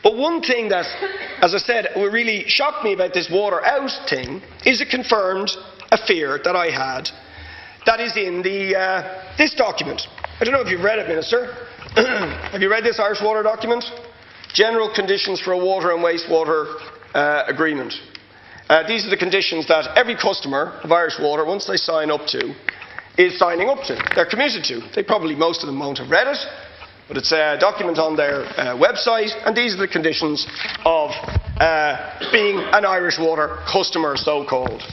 But one thing that, as I said, really shocked me about this water out thing is it confirmed a fear that I had that is in this document. I don't know if you've read it, Minister. Have you read this Irish Water document? General Conditions for a Water and Wastewater Agreement. These are the conditions that every customer of Irish Water, once they sign up to, is signing up to. They're committed to. Most of them won't have read it, but it's a document on their website, and these are the conditions of being an Irish Water customer, so-called.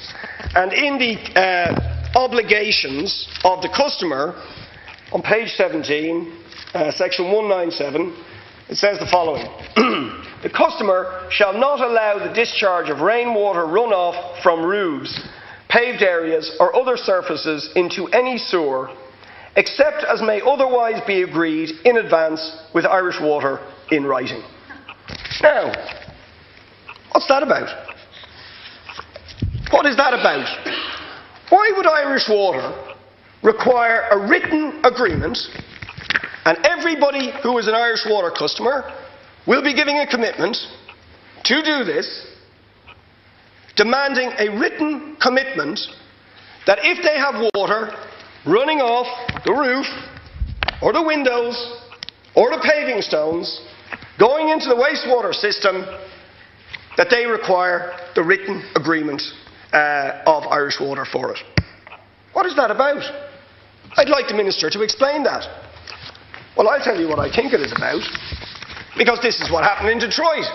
And in the obligations of the customer, on page 17, section 197, it says the following. The customer shall not allow the discharge of rainwater runoff from roofs, paved areas or other surfaces into any sewer, except as may otherwise be agreed in advance with Irish Water in writing. Now, what's that about? What is that about? Why would Irish Water require a written agreement, and everybody who is an Irish Water customer will be giving a commitment to do this, demanding a written commitment that if they have water running off the roof or the windows or the paving stones going into the wastewater system, that they require the written agreement of Irish Water for it. What is that about? I'd like the Minister to explain that. Well, I'll tell you what I think it is about, because this is what happened in Detroit,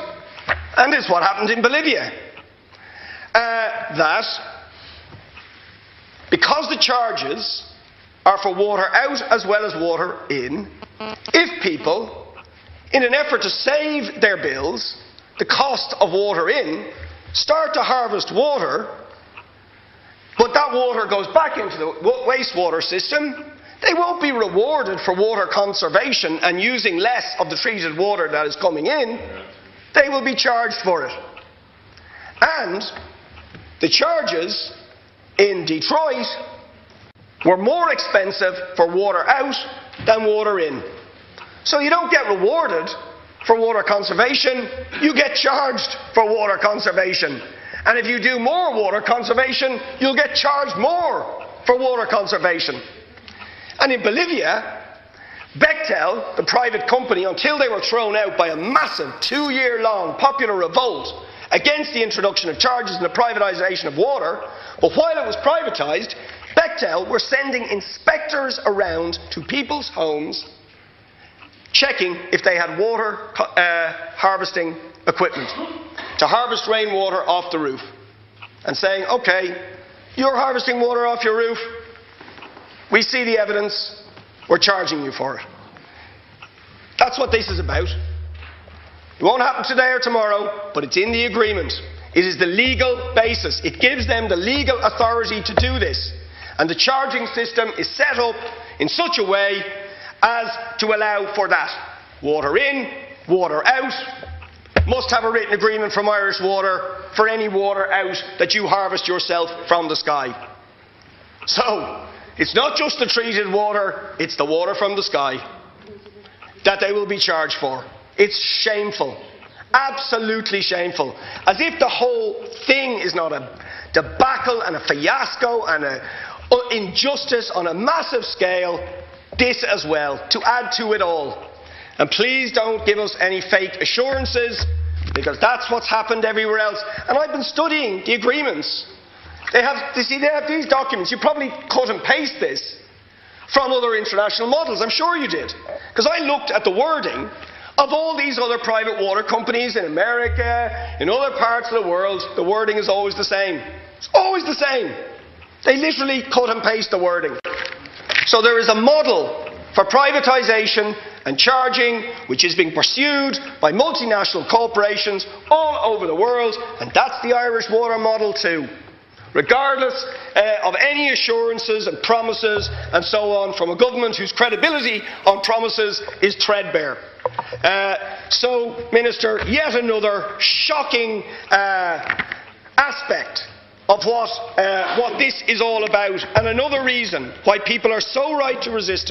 and it's what happened in Bolivia. That because the charges are for water out as well as water in, if people, in an effort to save their bills, the cost of water in, start to harvest water, but that water goes back into the wastewater system, they won't be rewarded for water conservation and using less of the treated water that is coming in. They will be charged for it. And the charges in Detroit were more expensive for water out than water in. So you don't get rewarded for water conservation, you get charged for water conservation. And if you do more water conservation, you'll get charged more for water conservation. And in Bolivia, Bechtel, the private company, until they were thrown out by a massive 2-year-long popular revolt against the introduction of charges and the privatisation of water, but while it was privatised, Bechtel were sending inspectors around to people's homes checking if they had water harvesting equipment to harvest rainwater off the roof, and saying, okay, you're harvesting water off your roof, we see the evidence, we're charging you for it. That's what this is about. It won't happen today or tomorrow, but it's in the agreement. It is the legal basis. It gives them the legal authority to do this. And the charging system is set up in such a way as to allow for that. Water in, water out. Must have a written agreement from Irish Water for any water out that you harvest yourself from the sky. So, it's not just the treated water, it's the water from the sky that they will be charged for. It's shameful. Absolutely shameful. As if the whole thing is not a debacle and a fiasco and an injustice on a massive scale. This as well, to add to it all. And please don't give us any fake assurances, because that's what's happened everywhere else. And I've been studying the agreements. They have these documents. You probably cut and paste this from other international models. I'm sure you did. Because I looked at the wording of all these other private water companies in America, in other parts of the world. The wording is always the same. It's always the same. They literally cut and paste the wording. So there is a model for privatisation and charging which is being pursued by multinational corporations all over the world, and that's the Irish Water model too. Regardless of any assurances and promises and so on from a government whose credibility on promises is threadbare. So, Minister, yet another shocking aspect of what this is all about, and another reason why people are so right to resist it.